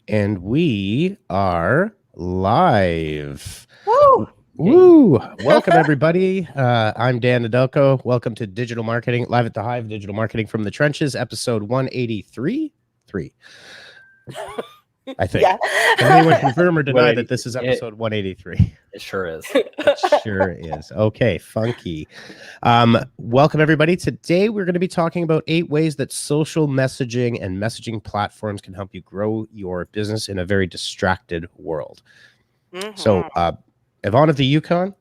And we are live. Woo! Woo! Welcome, everybody. I'm Dan Nadelko. Welcome to Digital Marketing, live at the Hive, Digital Marketing from the Trenches, episode 183. I think. Yeah. Can anyone confirm or deny that 180. this is episode 183? It sure is. It sure is. Okay, funky. Welcome, everybody. Today, we're going to be talking about 8 ways that social messaging and messaging platforms can help you grow your business in a very distracted world. So, Yvonne of the Yukon,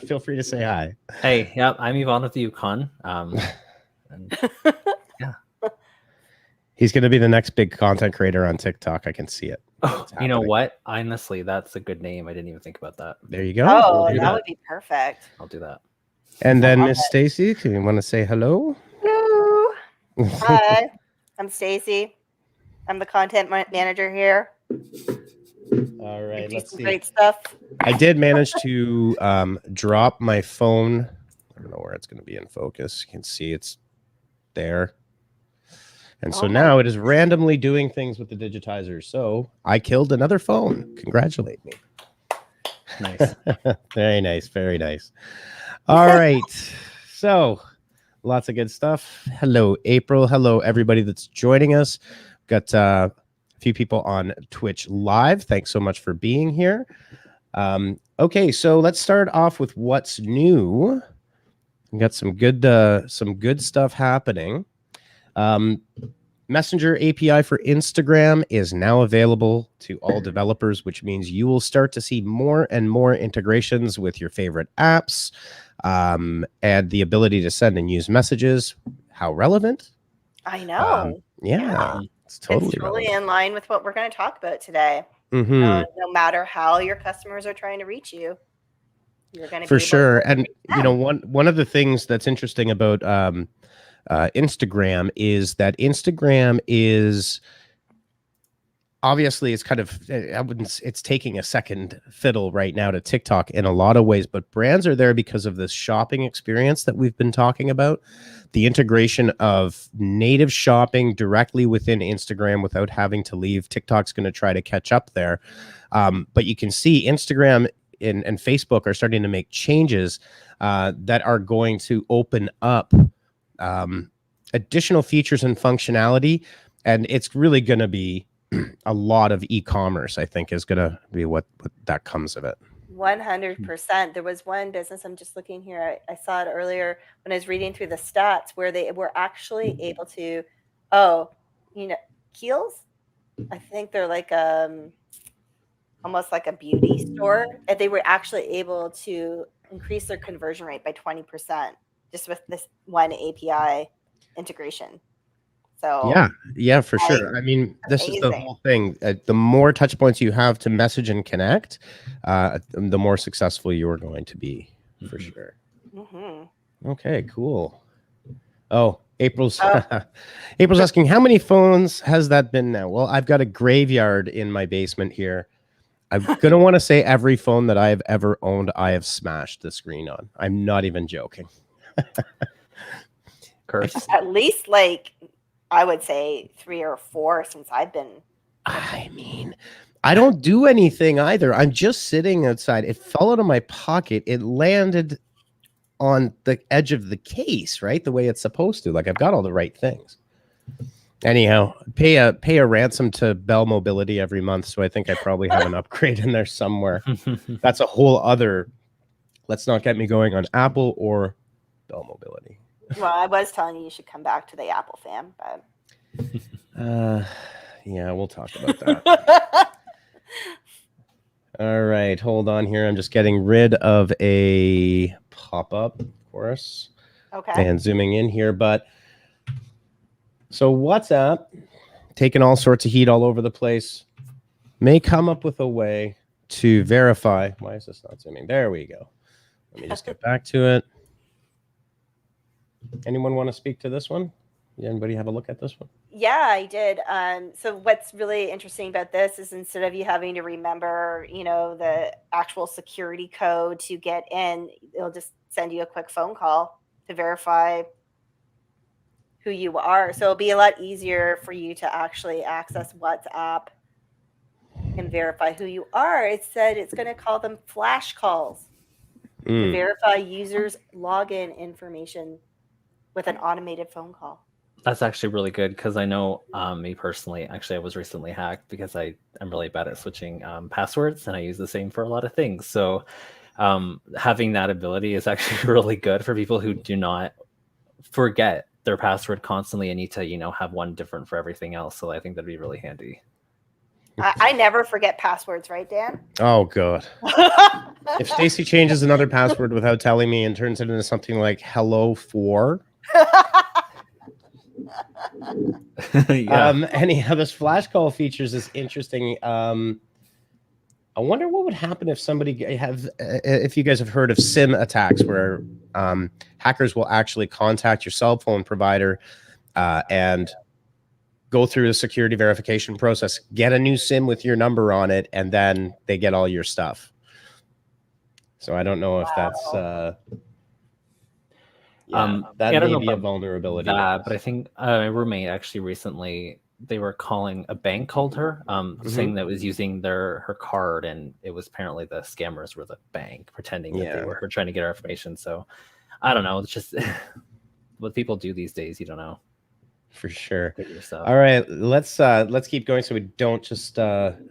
feel free to say hi. Hey, yeah, I'm Yvonne of the Yukon. And He's going to be the next big content creator on TikTok. I can see it. you know what? Honestly, that's a good name. I didn't even think about that. There you go. Oh, We'll that would be perfect. I'll do that. And then Miss Stacy, do you want to say hello? Hello. Hi, I'm Stacy. I'm the content manager here. All right, Do let's some see. great stuff. I did manage to drop my phone. I don't know where it's going to be in focus. You can see it's there. And so now it is randomly doing things with the digitizer. So I killed another phone. Congratulate me. Nice. Very nice. Very nice. All right. So lots of good stuff. Hello, April. Hello, everybody that's joining us. Got a few people on Twitch live. Thanks so much for being here. Okay, so let's start off with what's new. We got some good stuff happening. Messenger API for Instagram is now available to all developers, which means you will start to see more and more integrations with your favorite apps, and the ability to send and use messages. How relevant? I know. Yeah, it's totally It's really relevant. in line with what we're going to talk about today. Mm-hmm. No matter how your customers are trying to reach you, you're going to For be able sure. to And reach you know, them. one of the things that's interesting about Instagram is that Instagram is obviously it's kind of it's taking a second fiddle right now to TikTok in a lot of ways, but brands are there because of this shopping experience that we've been talking about, the integration of native shopping directly within Instagram without having to leave. TikTok's going to try to catch up there, but you can see Instagram and Facebook are starting to make changes that are going to open up additional features and functionality, and it's really going to be a lot of e-commerce. I think is going to be what that comes of it. 100%. There was one business, I'm just looking here. I saw it earlier when I was reading through the stats where they were actually able to, Kiehl's. I think they're like almost like a beauty store, and they were actually able to increase their conversion rate by 20% just with this one API integration. So yeah, for sure. I mean, this is the whole thing. The more touch points you have to message and connect, the more successful you are going to be, for sure. Okay, cool. Oh, April's asking, how many phones has that been now? Well, I've got a graveyard in my basement here. I'm gonna want to say every phone that I have ever owned, I have smashed the screen on. I'm not even joking. Curse. At least I would say 3 or 4 since I've been. I mean, I don't do anything either. I'm just sitting outside. It fell out of my pocket. It landed on the edge of the case, right? The way it's supposed to. Like, I've got all the right things. Anyhow, pay a ransom to Bell Mobility every month. So I think I probably have an upgrade in there somewhere. That's a whole other. Let's not get me going on Apple or Bell Mobility. Well, I was telling you should come back to the Apple fam, but yeah, we'll talk about that. All right, hold on here. I'm just getting rid of a pop-up, of course. Okay. And zooming in here, but so WhatsApp, taking all sorts of heat all over the place, may come up with a way to verify. Why is this not zooming? There we go. Let me just get back to it. Anyone want to speak to this one? Anybody have a look at this one? Yeah, I did. So what's really interesting about this is instead of you having to remember, the actual security code to get in, it'll just send you a quick phone call to verify who you are. So it'll be a lot easier for you to actually access WhatsApp and verify who you are. It said it's going to call them flash calls to verify users' login information with an automated phone call. That's actually really good because I know me personally, actually, I was recently hacked because I'm really bad at switching passwords, and I use the same for a lot of things. So having that ability is actually really good for people who do not forget their password constantly and need to, you know, have one different for everything else. So I think that'd be really handy. I never forget passwords, right, Dan? Oh god. If Stacy changes another password without telling me and turns it into something like hello 4. Yeah. Anyhow, this flash call features is interesting. I wonder what would happen if if you guys have heard of SIM attacks, where hackers will actually contact your cell phone provider and go through the security verification process, get a new SIM with your number on it, and then they get all your stuff. So I don't know if that's that may be a vulnerability. But I think my roommate actually recently, they were calling, a bank called her, saying that it was using her card, and it was apparently the scammers were the bank pretending that they were her trying to get her information. So I don't know. It's just what people do these days. You don't know. For sure. All right, let's keep going so we don't just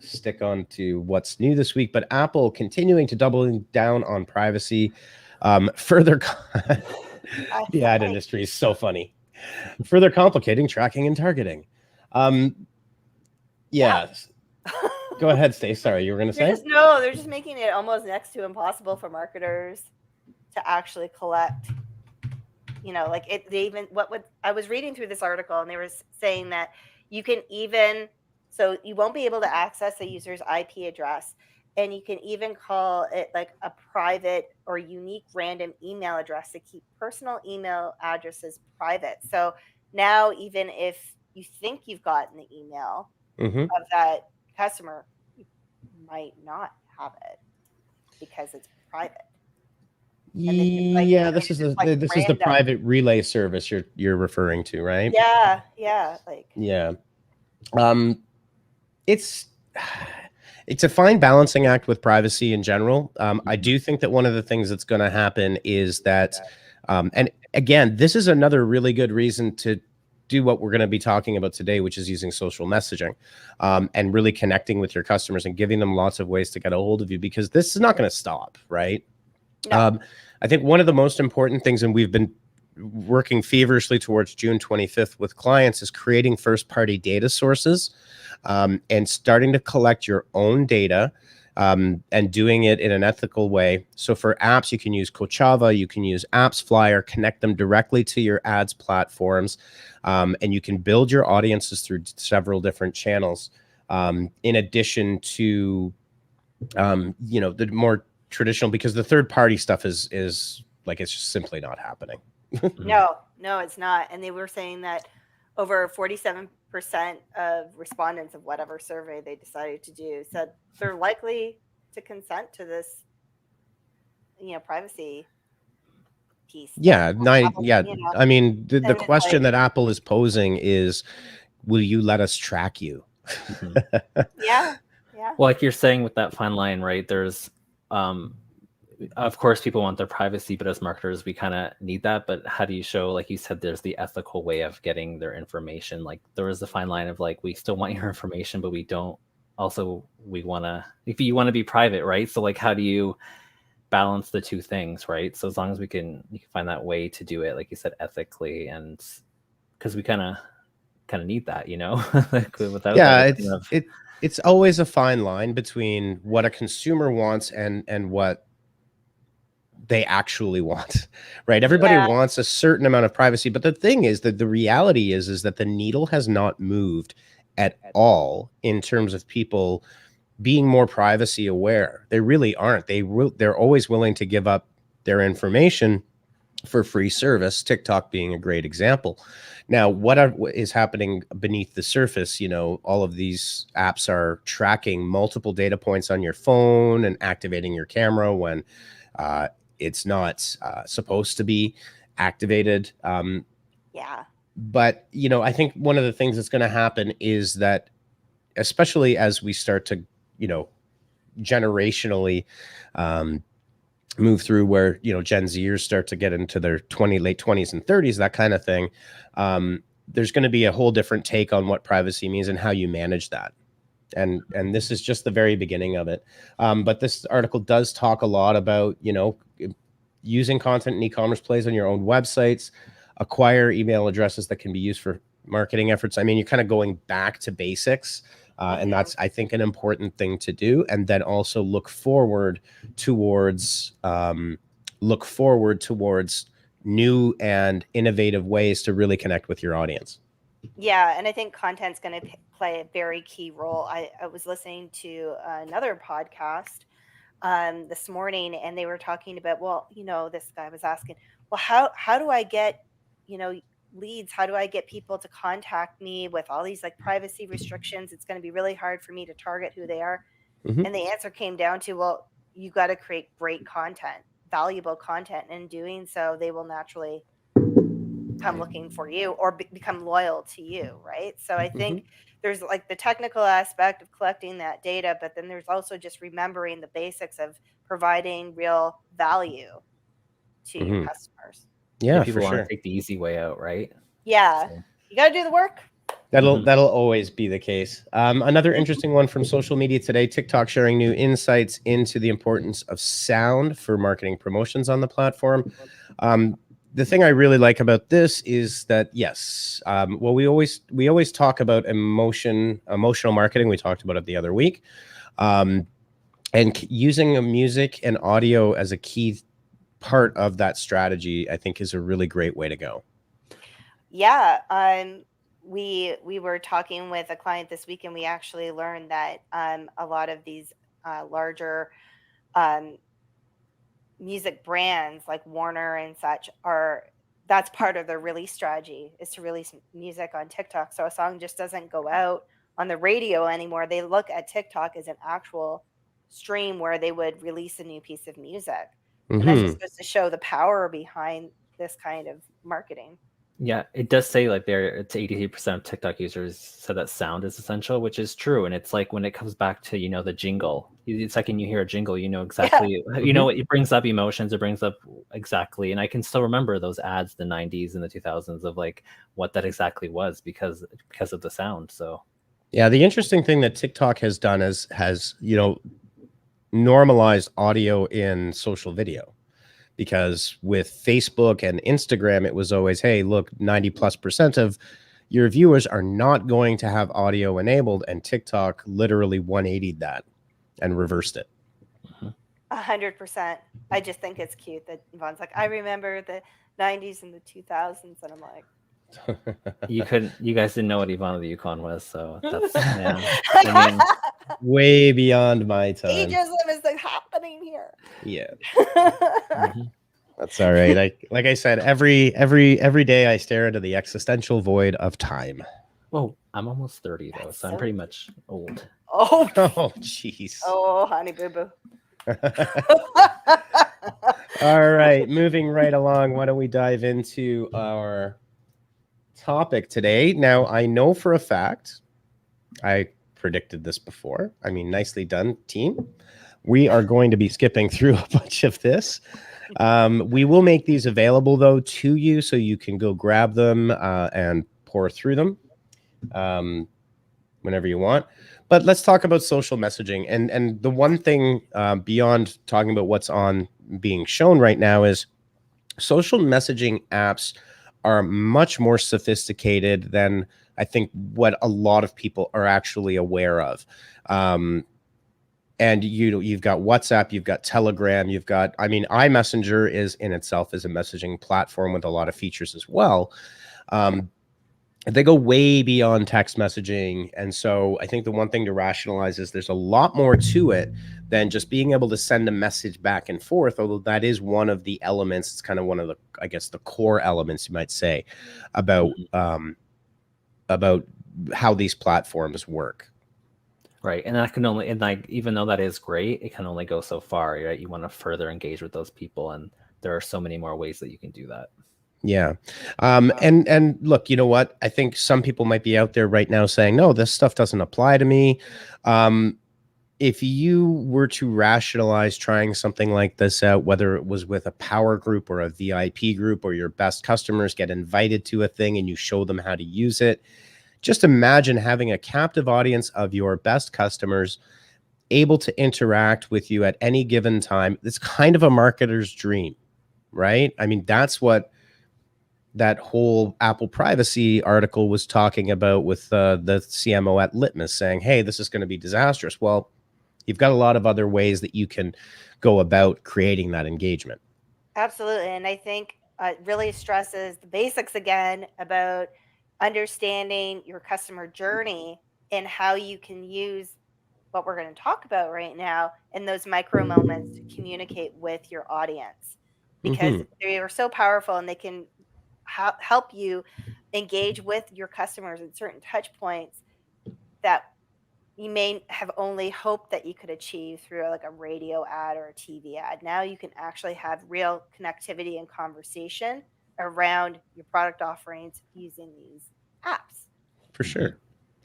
stick on to what's new this week. But Apple continuing to doubling down on privacy. Further, the ad industry is so funny. Further complicating tracking and targeting. Yes. Go ahead, Stacey. Sorry, you were going to say? No, they're just making it almost next to impossible for marketers to actually collect. You know, like I was reading through this article, and they were saying that you can even, so you won't be able to access a user's IP address, and you can even call it like a private or unique random email address to keep personal email addresses private. So now, even if you think you've gotten the email of that customer, you might not have it because it's private. Yeah, this is the private relay service you're referring to, right? Yeah. It's a fine balancing act with privacy in general. I do think that one of the things that's going to happen is that, and again, this is another really good reason to do what we're going to be talking about today, which is using social messaging and really connecting with your customers and giving them lots of ways to get a hold of you, because this is not going to stop, right? No. I think one of the most important things, and we've been working feverishly towards June 25th with clients, is creating first-party data sources and starting to collect your own data and doing it in an ethical way. So for apps, you can use Kochava, you can use Apps Flyer, connect them directly to your ads platforms, and you can build your audiences through several different channels. In addition to, the more traditional, because the third-party stuff is like, it's just simply not happening. No, it's not. And they were saying that over 47% of respondents of whatever survey they decided to do said they're likely to consent to this, privacy piece. Yeah, I mean, the question that Apple is posing is, will you let us track you? Yeah. Well, like you're saying with that fine line, right? There's of course people want their privacy, but as marketers we kind of need that. But how do you show, like you said, there's the ethical way of getting their information? Like there is the fine line of like, we still want your information, but we don't also, we want to, if you want to be private, right? So like, how do you balance the two things, right? So as long as you can find that way to do it, like you said, ethically, and because we kind of need that, like without that, it's always a fine line between what a consumer wants and what they actually want, right? Everybody wants a certain amount of privacy, but the thing is that the reality is that the needle has not moved at all in terms of people being more privacy aware. They really aren't. They're always willing to give up their information for free service, TikTok being a great example. Now, what is happening beneath the surface? All of these apps are tracking multiple data points on your phone and activating your camera when it's not supposed to be activated. But, I think one of the things that's going to happen is that, especially as we start to, generationally move through, where Gen Zers start to get into their late 20s and 30s, that kind of thing. There's going to be a whole different take on what privacy means and how you manage that. And this is just the very beginning of it. But this article does talk a lot about, using content in e-commerce plays on your own websites, acquire email addresses that can be used for marketing efforts. I mean, you're kind of going back to basics. And that's, I think, an important thing to do. And then also look forward towards new and innovative ways to really connect with your audience. Yeah, and I think content's going to play a very key role. I was listening to another podcast this morning, and they were talking about, well, this guy was asking, well, how do I get, leads? How do I get people to contact me with all these like privacy restrictions? It's going to be really hard for me to target who they are. Mm-hmm. And the answer came down to, well, you got to create great content, valuable content. And in doing so, they will naturally come looking for you or become loyal to you, right? So I think there's like the technical aspect of collecting that data, but then there's also just remembering the basics of providing real value to your customers. Yeah, people for want sure. to take the easy way out, right? Yeah, So. You got to do the work. That'll always be the case. Another interesting one from social media today: TikTok sharing new insights into the importance of sound for marketing promotions on the platform. The thing I really like about this is that, yes, well, we always talk about emotional marketing. We talked about it the other week, and using music and audio as a key part of that strategy, I think, is a really great way to go. Yeah. We were talking with a client this week, and we actually learned that a lot of these larger music brands like Warner and such that's part of their release strategy, is to release music on TikTok. So a song just doesn't go out on the radio anymore. They look at TikTok as an actual stream where they would release a new piece of music. And that just goes to show the power behind this kind of marketing. Yeah, it does say like it's 83% of TikTok users said that sound is essential, which is true. And it's like when it comes back to, the jingle, the second you hear a jingle, exactly, it brings up emotions, it brings up exactly. And I can still remember those ads, the 90s and the 2000s, of like what that exactly was because of the sound. So yeah, the interesting thing that TikTok has done has normalized audio in social video. Because with Facebook and Instagram, it was always, hey, look, 90+% of your viewers are not going to have audio enabled. And TikTok literally 180'd that and reversed it. 100%. I just think it's cute that Yvonne's like, I remember the 90s and the 2000s. And I'm like, you guys didn't know what Yvonne of the Yukon was. So that's, I mean, way beyond my time. Ageism is like happening here. Yeah. That's all right. Like I said, every day I stare into the existential void of time. Well, I'm almost 30 though, so I'm pretty much old. Oh, jeez. Oh, honey boo boo. All right, moving right along. Why don't we dive into our topic today? Now, I know for a fact, I predicted this before. I mean, nicely done, team. We are going to be skipping through a bunch of this. We will make these available, though, to you so you can go grab them and pour through them whenever you want. But let's talk about social messaging. And the one thing beyond talking about what's on being shown right now is social messaging apps are much more sophisticated than I think what a lot of people are actually aware of. And you've got WhatsApp, you've got Telegram, iMessenger is in itself is a messaging platform with a lot of features as well. They go way beyond text messaging. And so I think the one thing to rationalize is there's a lot more to it than just being able to send a message back and forth, although that is one of the elements. It's kind of one of the, I guess, the core elements, you might say, about how these platforms work. Right. And that can only, and like, even though that is great, it can only go so far, right? You want to further engage with those people. And there are so many more ways that you can do that. Yeah. And look, you know what? I think some people might be out there right now saying, no, this stuff doesn't apply to me. if you were to rationalize trying something like this out, whether it was with a power group or a VIP group, or your best customers get invited to a thing and you show them how to use it, just imagine having a captive audience of your best customers able to interact with you at any given time. It's kind of a marketer's dream, right? I mean, that's what that whole Apple privacy article was talking about with the CMO at Litmus saying, hey, this is going to be disastrous. Well, you've got a lot of other ways that you can go about creating that engagement. Absolutely. And I think it really stresses the basics again about understanding your customer journey and how you can use what we're going to talk about right now in those micro moments to communicate with your audience, because they are so powerful and they can help you engage with your customers at certain touch points that you may have only hoped that you could achieve through like a radio ad or a TV ad. Now you can actually have real connectivity and conversation around your product offerings using these apps. For sure.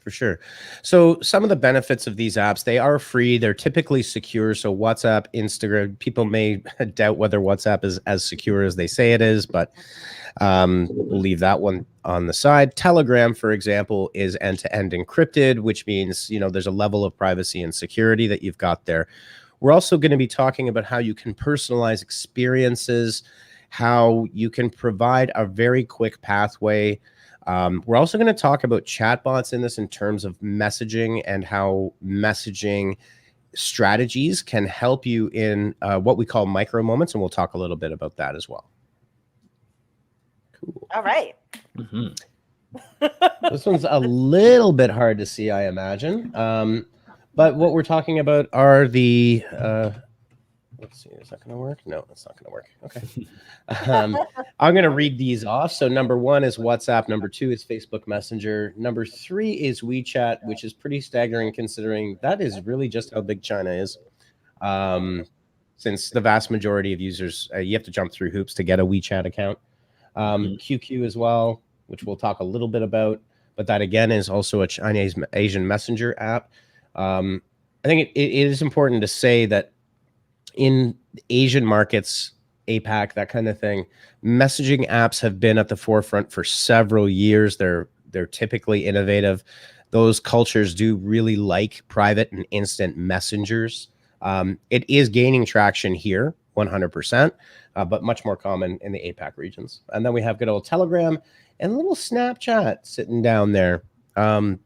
For sure. So some of the benefits of these apps, they are free. They're typically secure. So WhatsApp, Instagram, people may doubt whether WhatsApp is as secure as they say it is, but we'll leave that one on the side. Telegram, for example, is end-to-end encrypted, which means, you know, there's a level of privacy and security that you've got there. We're also going to be talking about how you can personalize experiences, how you can provide a very quick pathway. We're also going to talk about chatbots in this in terms of messaging and how messaging strategies can help you in what we call micro moments. And we'll talk a little bit about that as well. Cool. All right. This one's a little bit hard to see, I imagine. But what we're talking about are the, let's see, is that going to work? No, it's not going to work. Okay. I'm going to read these off. So number 1 is WhatsApp. Number 2 is Facebook Messenger. Number 3 is WeChat, which is pretty staggering considering that is really just how big China is. Since the vast majority of users, you have to jump through hoops to get a WeChat account. QQ as well, which we'll talk a little bit about. But that, again, is also a Chinese Asian messenger app. I think it is important to say that in Asian markets, APAC, that kind of thing, messaging apps have been at the forefront for several years. They're typically innovative. Those cultures do really like private and instant messengers. It is gaining traction here, 100%, but much more common in the APAC regions. And then we have good old Telegram and a little Snapchat sitting down there. And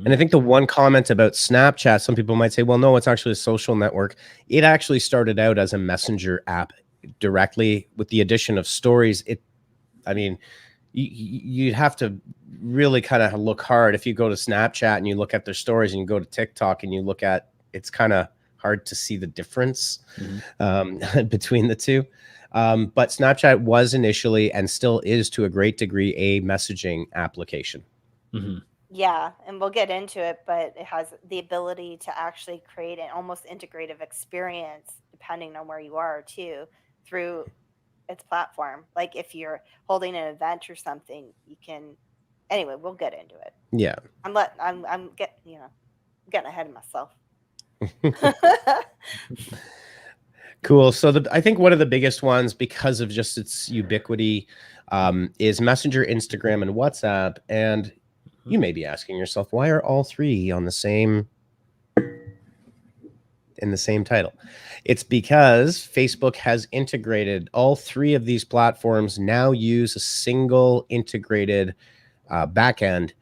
I think the one comment about Snapchat, some people might say, well, no, it's actually a social network. It actually started out as a messenger app directly with the addition of stories. I mean, you'd have to really kind of look hard. If you go to Snapchat and you look at their stories and you go to TikTok and you look at, it's kind of hard to see the difference between the two. But Snapchat was initially and still is to a great degree a messaging application. Yeah, and we'll get into it, but it has the ability to actually create an almost integrative experience depending on where you are too through its platform. Like if you're holding an event or something, you can. Anyway, we'll get into it. Yeah, I'm getting ahead of myself. Cool. So I think one of the biggest ones, because of just its ubiquity, is Messenger, Instagram, and WhatsApp. And you may be asking yourself, why are all three on the same title? It's because Facebook has integrated all three of these platforms now use a single integrated backend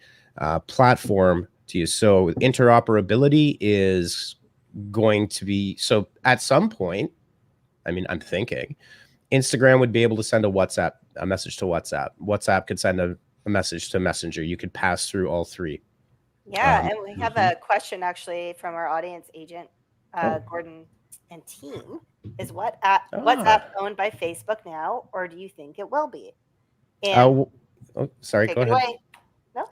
platform to use. So interoperability is going to be, so at some point, I mean, I'm thinking Instagram would be able to send a message to WhatsApp. WhatsApp could send a message to Messenger. You could pass through all three. Yeah, and we have a question actually from our audience agent, Gordon and team. Is WhatsApp owned by Facebook now, or do you think it will be? And sorry, go ahead. Away. No?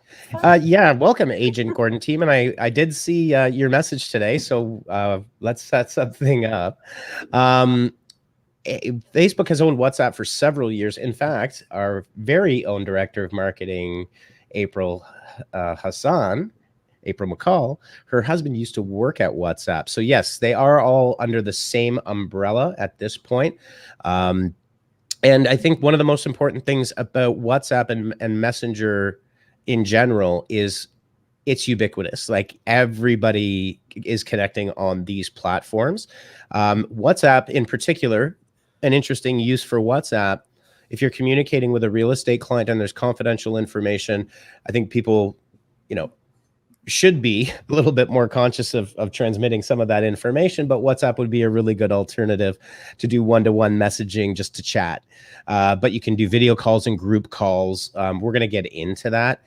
Yeah, welcome, Agent Gordon team. And I did see your message today, so let's set something up. Facebook has owned WhatsApp for several years. In fact, our very own director of marketing, April Hassan, April McCall, her husband used to work at WhatsApp. So yes, they are all under the same umbrella at this point. And I think one of the most important things about WhatsApp and Messenger in general is it's ubiquitous. Like everybody is connecting on these platforms. WhatsApp in particular, an interesting use for WhatsApp. If you're communicating with a real estate client and there's confidential information, I think people, should be a little bit more conscious of transmitting some of that information, but WhatsApp would be a really good alternative to do one-to-one messaging just to chat. But you can do video calls and group calls. We're going to get into that.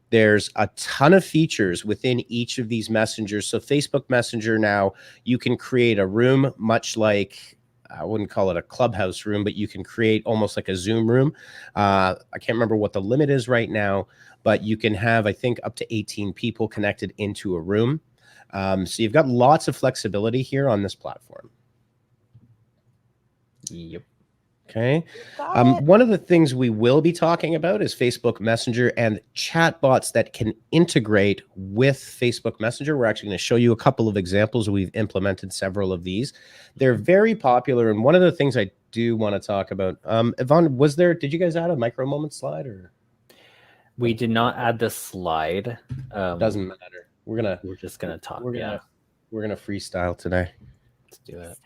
There's a ton of features within each of these messengers. So Facebook Messenger now, you can create a room much like, I wouldn't call it a clubhouse room, but you can create almost like a Zoom room. I can't remember what the limit is right now, but you can have, I think, up to 18 people connected into a room. So you've got lots of flexibility here on this platform. Yep. Okay. One of the things we will be talking about is Facebook Messenger and chatbots that can integrate with Facebook Messenger. We're actually going to show you a couple of examples. We've implemented several of these. They're very popular. And one of the things I do want to talk about, Yvonne, did you guys add a micro moment slide or? We did not add the slide. Doesn't matter. We're just gonna talk. We're gonna freestyle today. Let's do it.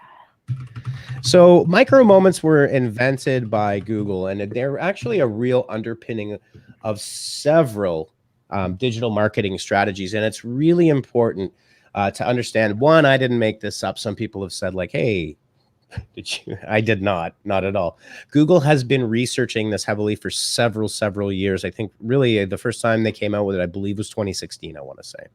So micro moments were invented by Google, and they're actually a real underpinning of several digital marketing strategies. And it's really important to understand. One, I didn't make this up. Some people have said like, hey, did you? I did not at all. Google has been researching this heavily for several years. I think really the first time they came out with it, I believe was 2016, I want to say.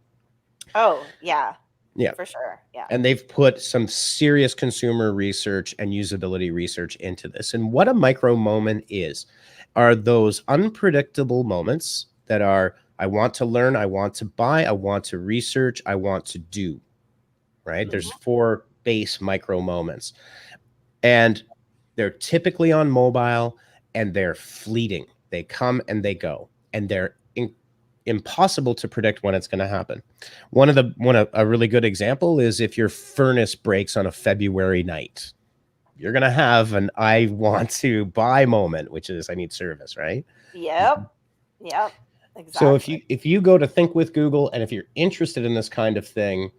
Oh, yeah. Yeah, for sure. Yeah. And they've put some serious consumer research and usability research into this. And what a micro moment are those unpredictable moments that are, I want to learn, I want to buy, I want to research, I want to do, right? There's 4 base micro moments, and they're typically on mobile, and they're fleeting. They come and they go, and they're impossible to predict when it's going to happen. A really good example is if your furnace breaks on a February night, you're going to have an I want to buy moment, which is I need service, right? Yep. Exactly. So if you go to Think with Google, and if you're interested in this kind of thing,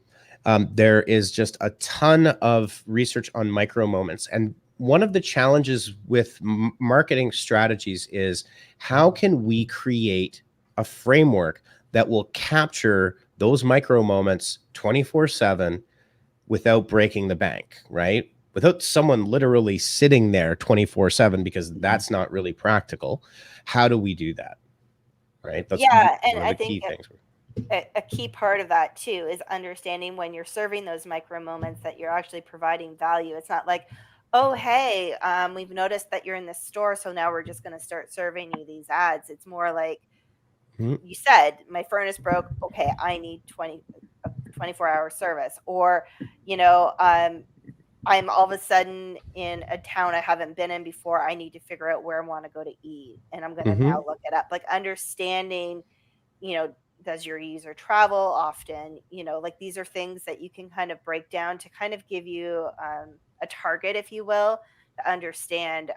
there is just a ton of research on micro moments. And one of the challenges with marketing strategies is how can we create a framework that will capture those micro moments 24/7 without breaking the bank, right? Without someone literally sitting there 24/7, because that's not really practical. How do we do that? Right? That's and I think things. A key part of that too is understanding when you're serving those micro moments that you're actually providing value. It's not like, oh, hey, we've noticed that you're in this store, so now we're just going to start serving you these ads. It's more like, you said, my furnace broke. Okay, I need 24-hour service. Or, I'm all of a sudden in a town I haven't been in before. I need to figure out where I want to go to eat, and I'm going to now look it up. Like understanding, does your user travel often? Like these are things that you can kind of break down to kind of give you a target, if you will, to understand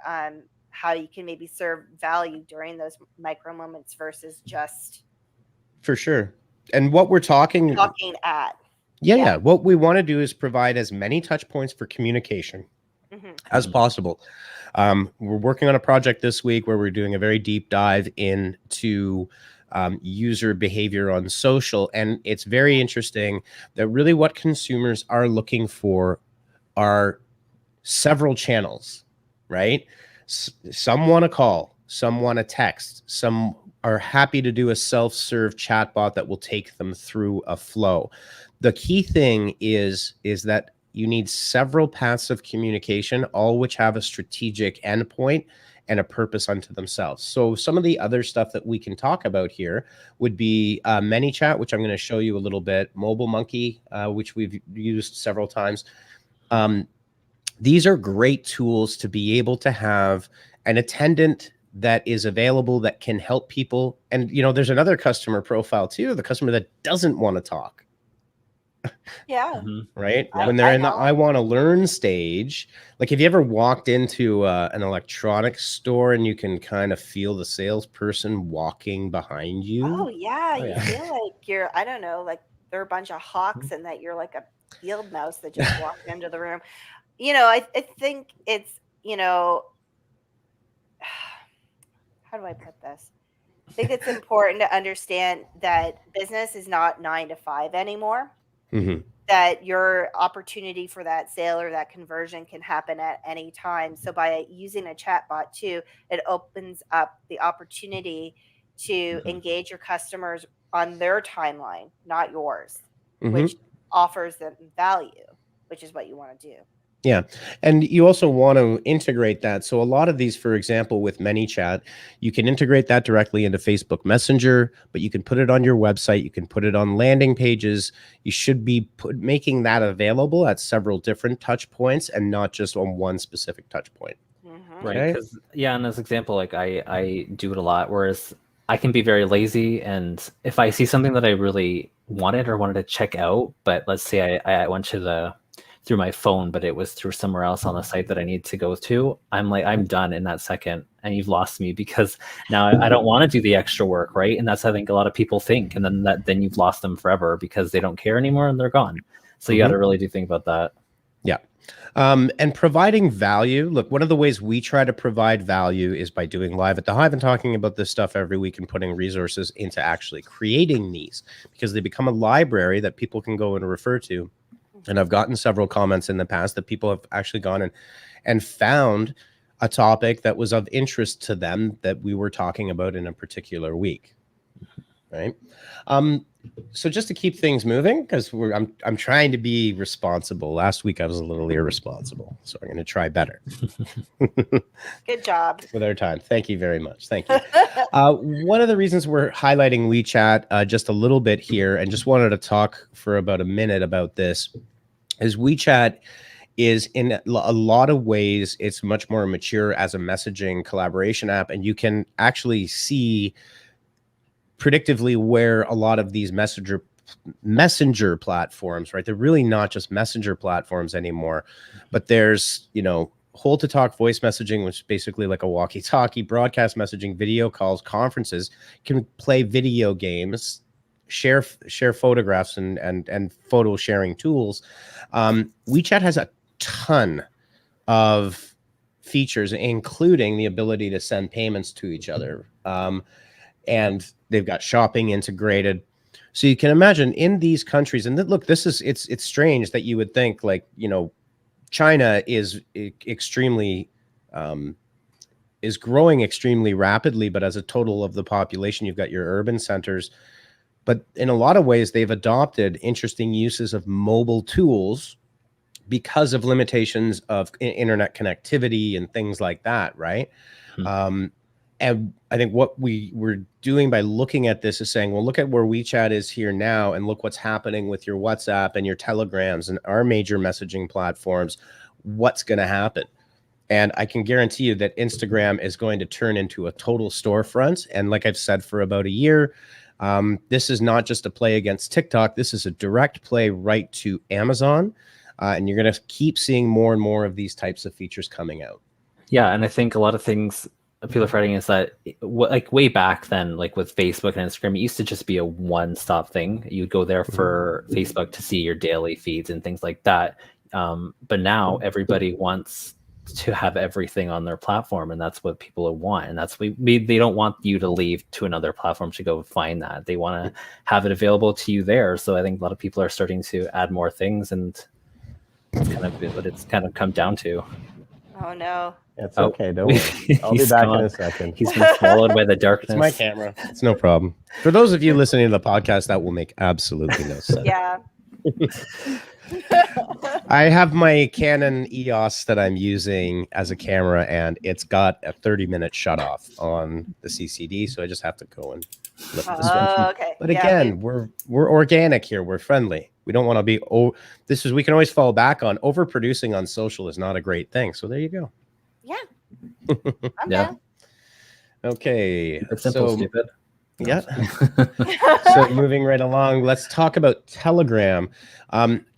how you can maybe serve value during those micro moments versus just. For sure. And what we're talking at. Yeah. What we want to do is provide as many touch points for communication as possible. We're working on a project this week where we're doing a very deep dive into user behavior on social. And it's very interesting that really what consumers are looking for are several channels, right? Some want to call, some want to text, some are happy to do a self-serve chatbot that will take them through a flow. The key thing is that you need several paths of communication, all which have a strategic endpoint and a purpose unto themselves. So some of the other stuff that we can talk about here would be Manychat, which I'm going to show you a little bit, Mobile Monkey, which we've used several times. These are great tools to be able to have an attendant that is available that can help people. And, there's another customer profile too, the customer that doesn't want to talk. Yeah. Right. Yeah. When they're in the know. I want to learn stage, like have you ever walked into an electronics store and you can kind of feel the salesperson walking behind you? Oh yeah, Oh, you yeah. feel like you're, I don't know, like they're a bunch of hawks and that you're like a field mouse that just walked into the room. I think it's, how do I put this? I think it's important to understand that business is not 9 to 5 anymore. That your opportunity for that sale or that conversion can happen at any time. So by using a chatbot too, it opens up the opportunity to engage your customers on their timeline, not yours, which offers them value, which is what you want to do. Yeah. And you also want to integrate that. So a lot of these, for example, with Manychat, you can integrate that directly into Facebook Messenger, but you can put it on your website. You can put it on landing pages. You should be making that available at several different touch points and not just on one specific touch point. Right. Because, in this example, like I do it a lot, whereas I can be very lazy. And if I see something that I really wanted to check out, but let's say I went to through my phone, but it was through somewhere else on the site that I need to go to, I'm done in that second, and you've lost me because now I don't want to do the extra work, right? And that's, I think, a lot of people think, and then you've lost them forever because they don't care anymore and they're gone. So you got to really do think about that. Yeah. And providing value. Look, one of the ways we try to provide value is by doing live at the Hive and talking about this stuff every week and putting resources into actually creating these, because they become a library that people can go and refer to. And I've gotten several comments in the past that people have actually gone and found a topic that was of interest to them that we were talking about in a particular week. Right. So just to keep things moving, because I'm trying to be responsible. Last week I was a little irresponsible, so I'm going to try better. Good job with our time. Thank you very much. Thank you. One of the reasons we're highlighting WeChat just a little bit here, and just wanted to talk for about a minute about this, is WeChat is in a lot of ways, it's much more mature as a messaging collaboration app, and you can actually see predictively where a lot of these messenger platforms, right? They're really not just messenger platforms anymore, but there's, hold to talk voice messaging, which is basically like a walkie-talkie, broadcast messaging, video calls, conferences, can play video games, share photographs and photo sharing tools. WeChat has a ton of features, including the ability to send payments to each other. And they've got shopping integrated. So you can imagine in these countries, and look, it's strange that you would think like, China is extremely, is growing extremely rapidly, but as a total of the population, you've got your urban centers. But in a lot of ways, they've adopted interesting uses of mobile tools because of limitations of internet connectivity and things like that, right? And I think what we were doing by looking at this is saying, well, look at where WeChat is here now, and look what's happening with your WhatsApp and your Telegrams and our major messaging platforms. What's going to happen? And I can guarantee you that Instagram is going to turn into a total storefront. And like I've said for about a year, this is not just a play against TikTok. This is a direct play right to Amazon. And you're going to keep seeing more and more of these types of features coming out. Yeah, and I think a lot of things people are fighting is that, like way back then, like with Facebook and Instagram, it used to just be a one-stop thing. You'd go there for Facebook to see your daily feeds and things like that. But now everybody wants to have everything on their platform, and that's what people want. And that's they don't want you to leave to another platform to go find that. They want to have it available to you there. So I think a lot of people are starting to add more things, and that's kind of what it's kind of come down to. Oh no. It's okay. Don't worry. I'll be back in a second. He's been swallowed by the darkness. It's my camera. It's no problem. For those of you listening to the podcast, that will make absolutely no sense. Yeah. I have my Canon EOS that I'm using as a camera, and it's got a 30-minute shut off on the CCD, so I just have to go and flip the switch. Okay. But again, we're organic here. We're friendly. We don't want to be. We can always fall back on overproducing on social is not a great thing. So there you go. Yeah. I'm down. Okay. It's simple, stupid. No, Yeah. So moving right along, let's talk about Telegram.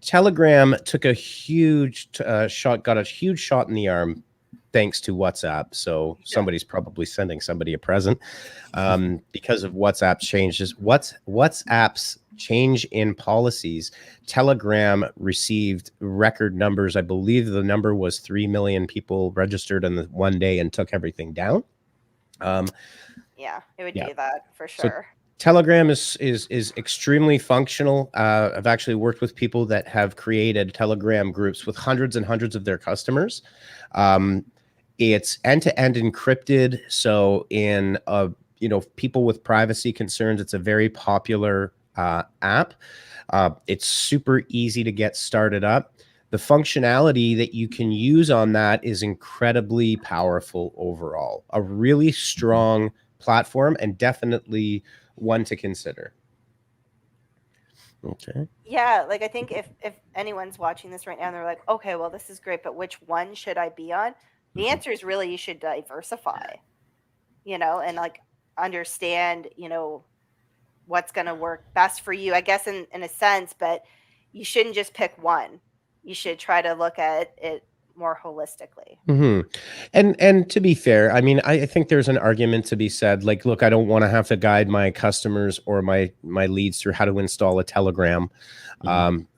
Telegram took a huge got a huge shot in the arm thanks to WhatsApp. So somebody's probably sending somebody a present because of WhatsApp changes. WhatsApp's change in policies. Telegram received record numbers. I believe the number was 3 million people registered in the one day and took everything down. Yeah, it would Yeah. do that for So sure. Telegram is extremely functional. I've actually worked with people that have created Telegram groups with hundreds and hundreds of their customers. It's end-to-end encrypted, so in people with privacy concerns, it's a very popular app. It's super easy to get started up. The functionality that you can use on that is incredibly powerful overall. A really strong platform and definitely one to consider. Okay. Yeah, like I think if anyone's watching this right now and they're like, okay, well, this is great, but which one should I be on? The answer is really you should diversify, and like understand, what's going to work best for you, I guess, in a sense, but you shouldn't just pick one. You should try to look at it more holistically. And to be fair, I mean, I think there's an argument to be said, like, look, I don't want to have to guide my customers or my leads through how to install a Telegram,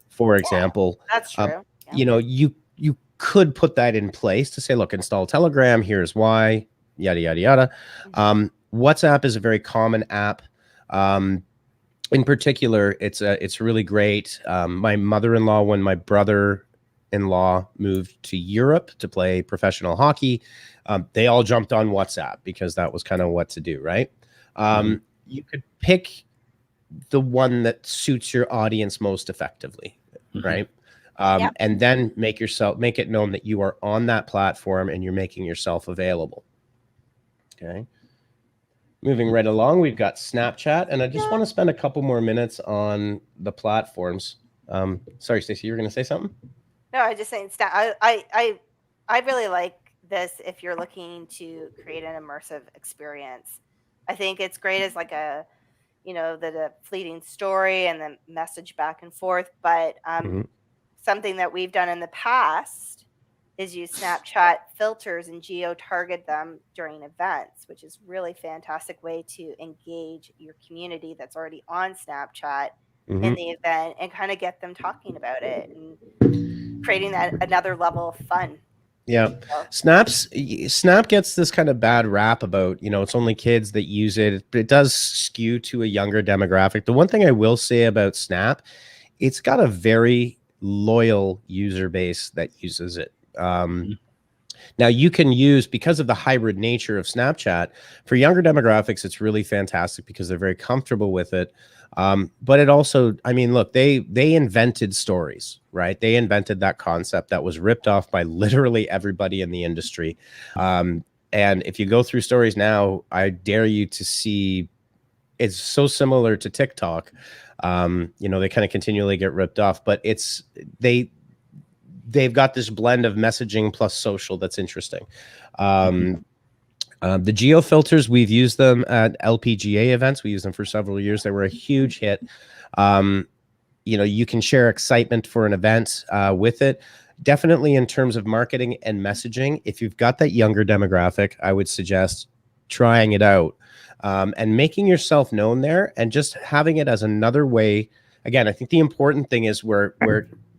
for example. That's true. You could put that in place to say, look, install Telegram, here's why, yada yada yada. WhatsApp is a very common app. In particular, it's really great. My mother-in-law, when my brother-in-law moved to Europe to play professional hockey, they all jumped on WhatsApp because that was kind of what to do, right? You could pick the one that suits your audience most effectively, right? And then make it known that you are on that platform and you're making yourself available. Okay. Moving right along, we've got Snapchat, and I just want to spend a couple more minutes on the platforms. Sorry, Stacey, you were going to say something? No, I just saying I really like this if you're looking to create an immersive experience. I think it's great as like a, the fleeting story and the message back and forth. But something that we've done in the past is use Snapchat filters and geo-target them during events, which is really fantastic way to engage your community that's already on Snapchat in the event and kind of get them talking about it and creating that another level of fun. Yeah. Snap gets this kind of bad rap about, it's only kids that use it, but it does skew to a younger demographic. The one thing I will say about Snap, it's got a very loyal user base that uses it. Now you can use, because of the hybrid nature of Snapchat, for younger demographics, it's really fantastic because they're very comfortable with it. But it also, I mean, look, they invented stories, right? They invented that concept that was ripped off by literally everybody in the industry. And if you go through stories now, I dare you to see, it's so similar to TikTok. They kind of continually get ripped off, but they've got this blend of messaging plus social that's interesting. The geo filters, we've used them at LPGA events. We used them for several years. They were a huge hit. You can share excitement for an event with it. Definitely in terms of marketing and messaging, if you've got that younger demographic, I would suggest trying it out and making yourself known there and just having it as another way. Again, I think the important thing is where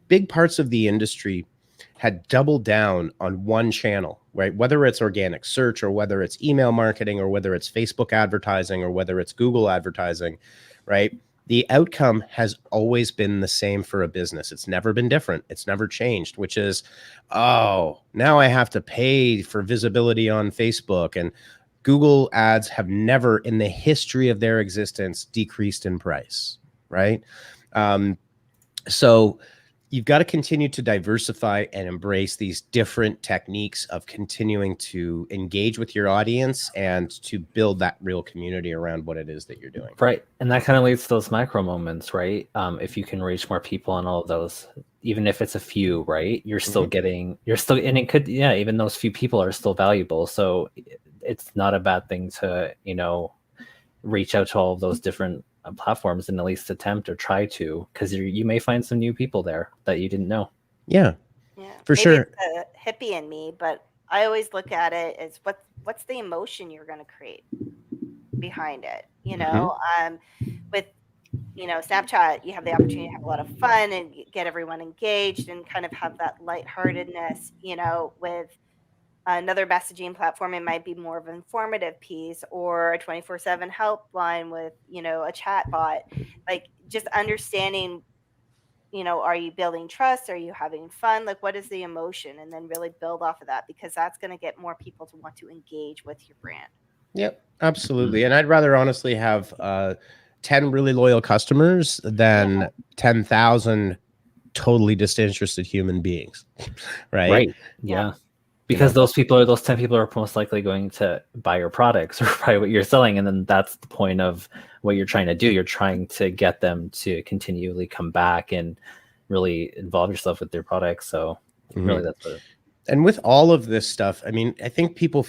big parts of the industry had doubled down on one channel, right? Whether it's organic search or whether it's email marketing or whether it's Facebook advertising or whether it's Google advertising, right? The outcome has always been the same for a business. It's never been different. It's never changed, which is, now I have to pay for visibility on Facebook, and Google ads have never in the history of their existence decreased in price, right? So you've got to continue to diversify and embrace these different techniques of continuing to engage with your audience and to build that real community around what it is that you're doing. Right. And that kind of leads to those micro moments, right? If you can reach more people on all of those, even if it's a few, right? You're still and it could, even those few people are still valuable. So it's not a bad thing to, reach out to all of those different platforms and at least attempt or try to, because you may find some new people there that you didn't know. Yeah, for Maybe sure. it's a hippie in me, but I always look at it as what's the emotion you're going to create behind it. With Snapchat, you have the opportunity to have a lot of fun and get everyone engaged and kind of have that lightheartedness. With another messaging platform, it might be more of an informative piece, or a 24/7 helpline with a chat bot. Like, just understanding, are you building trust? Are you having fun? Like, what is the emotion? And then really build off of that, because that's going to get more people to want to engage with your brand. Yep, absolutely. And I'd rather honestly have 10 really loyal customers than 10,000 totally disinterested human beings. Right. Yeah. Because those 10 people are most likely going to buy your products or buy what you're selling. And then that's the point of what you're trying to do. You're trying to get them to continually come back and really involve yourself with their products. So really that's what and with all of this stuff, I mean, I think people,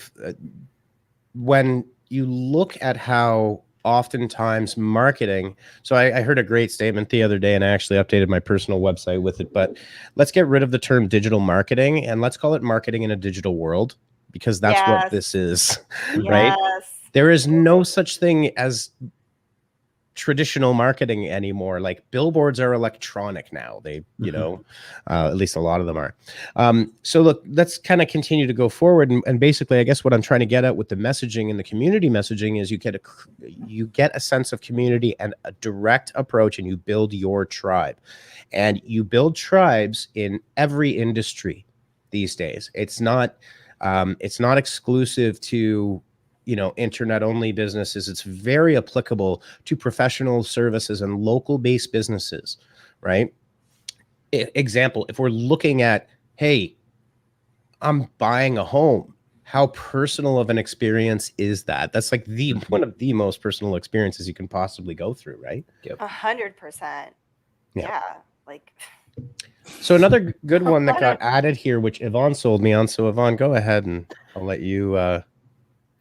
when you look at how oftentimes marketing, so I heard a great statement the other day, and I actually updated my personal website with it, but let's get rid of the term digital marketing and let's call it marketing in a digital world, because that's what this is, right? There is no such thing as traditional marketing anymore. Like, billboards are electronic now. They, at least a lot of them are. So look, let's kind of continue to go forward. And basically, I guess what I'm trying to get at with the messaging and the community messaging is you get a sense of community and a direct approach, and you build your tribe. And you build tribes in every industry these days. It's not exclusive to internet only businesses. It's very applicable to professional services and local based businesses, right? Example, if we're looking at, hey, I'm buying a home, how personal of an experience is that? That's like one of the most personal experiences you can possibly go through, right? 100%. Yeah. Like, so another good one that got added here, which Yvonne sold me on. So Yvonne, go ahead and I'll let you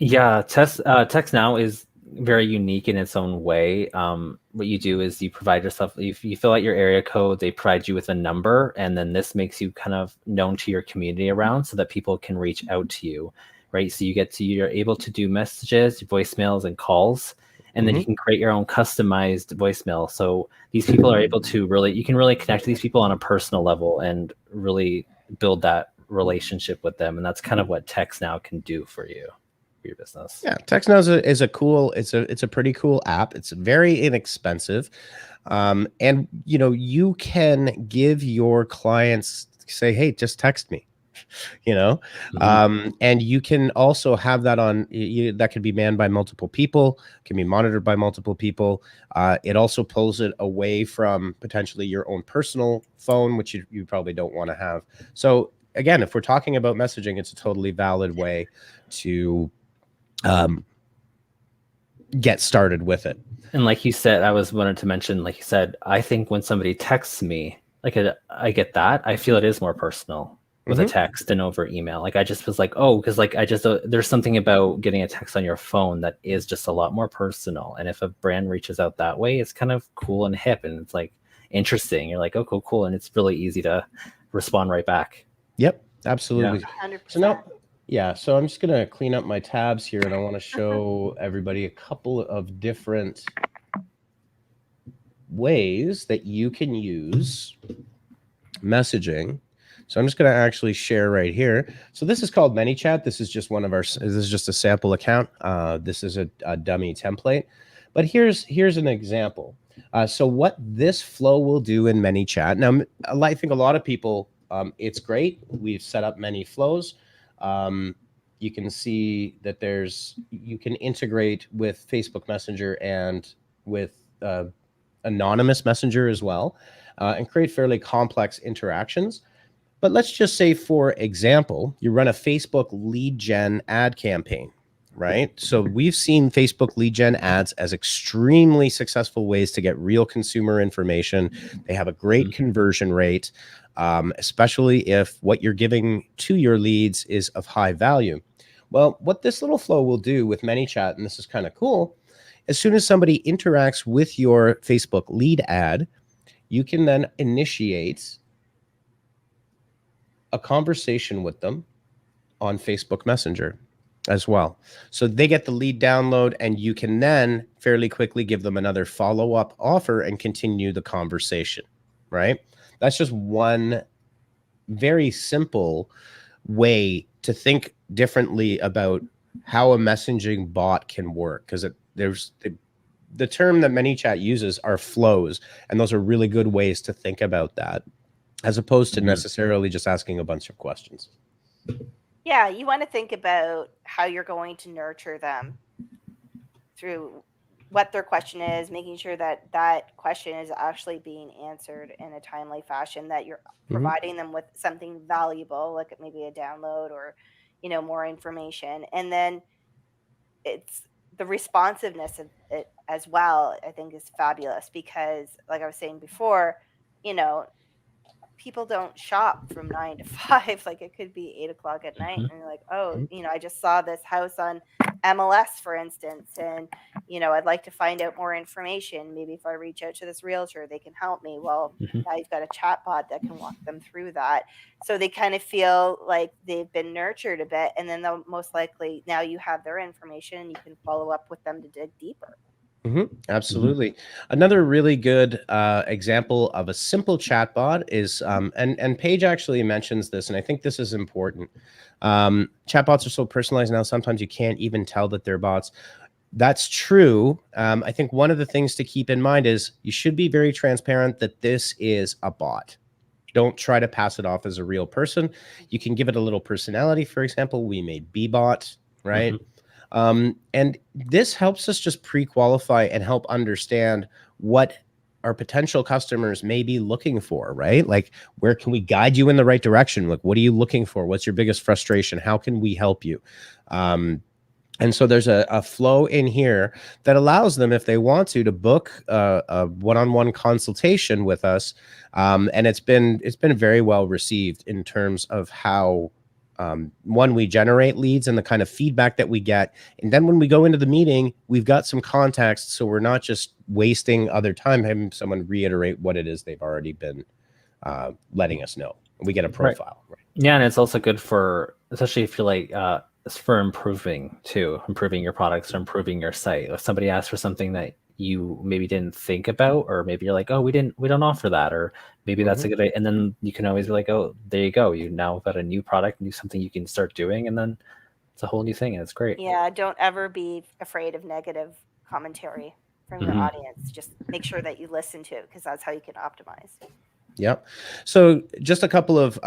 Yeah, TextNow is very unique in its own way. What you do is you provide yourself, if you fill out your area code, they provide you with a number, and then this makes you kind of known to your community around so that people can reach out to you, right? So you're able to do messages, voicemails, and calls, and then you can create your own customized voicemail. So these people are able to you can really connect to these people on a personal level and really build that relationship with them. And that's kind of what TextNow can do for you. Your business. Yeah, TextNow is a cool, it's a pretty cool app. It's very inexpensive. And you can give your clients, say, hey, just text me, and you can also have that on, that could be manned by multiple people, can be monitored by multiple people. It also pulls it away from potentially your own personal phone, which you probably don't want to have. So again, if we're talking about messaging, it's a totally valid way to get started with it. And like you said, I wanted to mention, like you said, I think when somebody texts me, like I get that, I feel it is more personal with a text than over email. Like I just was like, oh, because like there's something about getting a text on your phone that is just a lot more personal. And if a brand reaches out that way, it's kind of cool and hip, and it's like interesting. You're like, oh, cool, and it's really easy to respond right back. Yep, absolutely. Yeah. 100%. So now, yeah, so I'm just going to clean up my tabs here, and I want to show everybody a couple of different ways that you can use messaging. So I'm just going to actually share right here. So this is called Manychat. This is just this is just a sample account. This is a dummy template, but here's an example. So what this flow will do in Manychat. Now, I think a lot of people, it's great. We've set up many flows. You can see that you can integrate with Facebook Messenger and with anonymous messenger as well, and create fairly complex interactions. But let's just say, for example, you run a Facebook lead gen ad campaign, right? So we've seen Facebook lead gen ads as extremely successful ways to get real consumer information. They have a great conversion rate, especially if what you're giving to your leads is of high value. Well, what this little flow will do with Manychat, and this is kind of cool, as soon as somebody interacts with your Facebook lead ad, you can then initiate a conversation with them on Facebook Messenger as well. So they get the lead download, and you can then fairly quickly give them another follow-up offer and continue the conversation, right? That's just one very simple way to think differently about how a messaging bot can work, because there's the term that Manychat uses are flows, and those are really good ways to think about that, as opposed to necessarily just asking a bunch of questions. Yeah, you want to think about how you're going to nurture them through what their question is, making sure that that question is actually being answered in a timely fashion, that you're providing them with something valuable, like maybe a download or, more information. And then it's the responsiveness of it as well, I think is fabulous because, like I was saying before, you know, people don't shop from 9 to 5. Like it could be 8 o'clock at night, and you're like, oh, I just saw this house on MLS, for instance, and I'd like to find out more information. Maybe if I reach out to this realtor, they can help me. Well, now you've got a chatbot that can walk them through that, so they kind of feel like they've been nurtured a bit, and then they'll most likely now you have their information, and you can follow up with them to dig deeper. Absolutely. Another really good example of a simple chatbot is, and Paige actually mentions this, and I think this is important. Chatbots are so personalized now, sometimes you can't even tell that they're bots. That's true. I think one of the things to keep in mind is you should be very transparent that this is a bot. Don't try to pass it off as a real person. You can give it a little personality. For example, we made Beebot, right? And this helps us just pre-qualify and help understand what our potential customers may be looking for, right? Like, where can we guide you in the right direction? Like, what are you looking for? What's your biggest frustration? How can we help you? And so there's a flow in here that allows them, if they want to book a one-on-one consultation with us. And it's been very well received in terms of how, one, we generate leads and the kind of feedback that we get. And then when we go into the meeting, we've got some context. So we're not just wasting other time having someone reiterate what it is they've already been letting us know. We get a profile. Right. Yeah, and it's also good for, especially if you're like, it's for improving your products or improving your site. If somebody asks for something that you maybe didn't think about, or maybe you're like, oh, we don't offer that, or maybe that's a good idea. And then you can always be like, oh, there you go. You now got a new product, something you can start doing, and then it's a whole new thing, and it's great. Yeah, don't ever be afraid of negative commentary from your audience. Just make sure that you listen to it, because that's how you can optimize. Yep. So just a couple of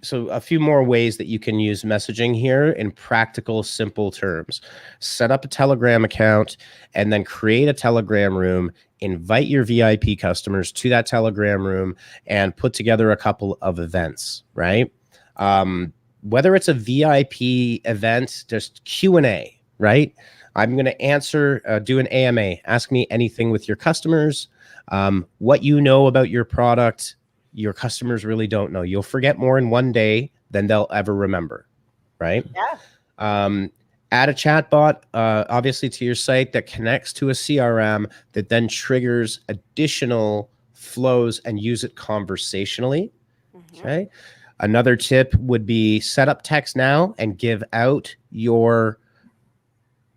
so a few more ways that you can use messaging here in practical, simple terms. Set up a Telegram account and then create a Telegram room. Invite your VIP customers to that Telegram room and put together a couple of events, right? Whether it's a VIP event, just Q&A, right? I'm going to answer, do an AMA, ask me anything with your customers, what you know about your product, your customers really don't know. You'll forget more in one day than they'll ever remember, right? Yeah. Add a chatbot, obviously, to your site that connects to a CRM that then triggers additional flows and use it conversationally. Okay. Another tip would be set up TextNow and give out your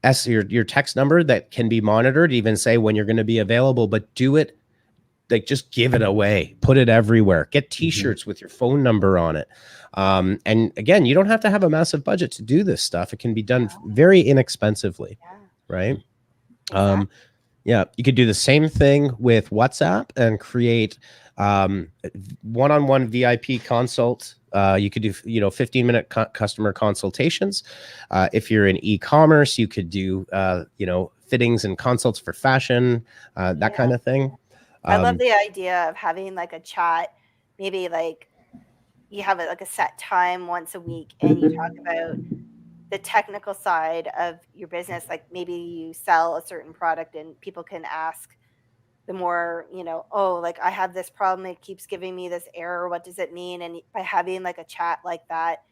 text number that can be monitored, even say when you're going to be available, but do it. Like, just give it away, put it everywhere, get t-shirts with your phone number on it. And again, you don't have to have a massive budget to do this stuff. It can be done very inexpensively, right? Exactly. Yeah, you could do the same thing with WhatsApp and create one-on-one VIP consult. You could do 15-minute customer consultations. If you're in e-commerce, you could do fittings and consults for fashion, that kind of thing. I love the idea of having like a chat, maybe like you have like a set time once a week, and you talk about the technical side of your business. Like maybe you sell a certain product and people can ask the more, oh, like I have this problem, it keeps giving me this error. What does it mean? And by having like a chat like that,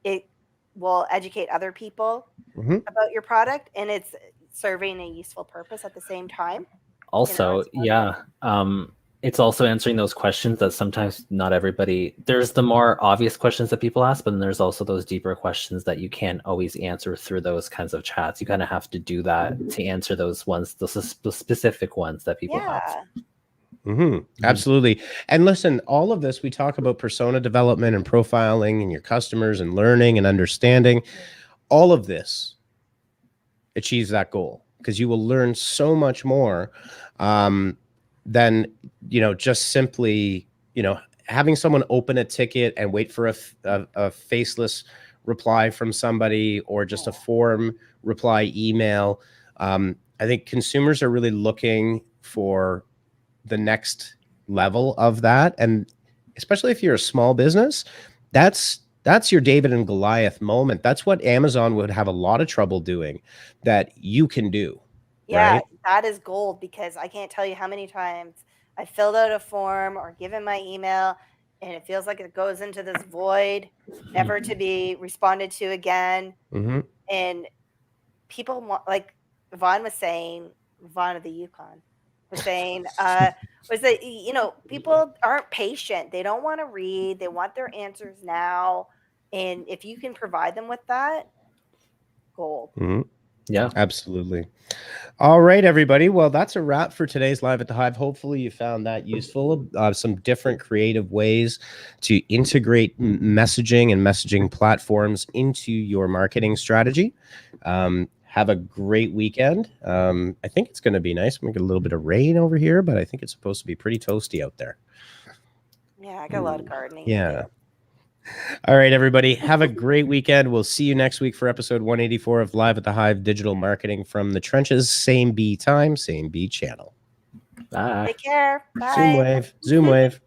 it will educate other people Mhm. about your product, and it's serving a useful purpose at the same time. Also, it's positive. it's also answering those questions that sometimes not everybody, there's the more obvious questions that people ask, but then there's also those deeper questions that you can't always answer through those kinds of chats. You kind of have to do that to answer those ones, the specific ones that people have. Absolutely. And listen, all of this, we talk about persona development and profiling and your customers and learning and understanding. All of this achieves that goal, because you will learn so much more than, just simply, having someone open a ticket and wait for a faceless reply from somebody, or just a form reply email. I think consumers are really looking for the next level of that. And especially if you're a small business, that's your David and Goliath moment. That's what Amazon would have a lot of trouble doing, that you can do. Yeah, right? that is gold, because I can't tell you how many times I filled out a form or given my email, and it feels like it goes into this void, never to be responded to again. And people want, like Vaughn was saying, Vaughn of the Yukon was saying, was that, people aren't patient. They don't want to read. They want their answers now. And if you can provide them with that, gold. Yeah, absolutely. All right, everybody. Well, that's a wrap for today's Live at the Hive. Hopefully you found that useful. Some different creative ways to integrate messaging and messaging platforms into your marketing strategy. Have a great weekend. I think it's going to be nice. We get a little bit of rain over here, but I think it's supposed to be pretty toasty out there. Yeah, I got a lot of gardening. Yeah. All right, everybody. Have a great weekend. We'll see you next week for episode 184 of Live at the Hive, digital marketing from the trenches. Same B time, same B channel. bye. Take care. Bye. Zoom wave.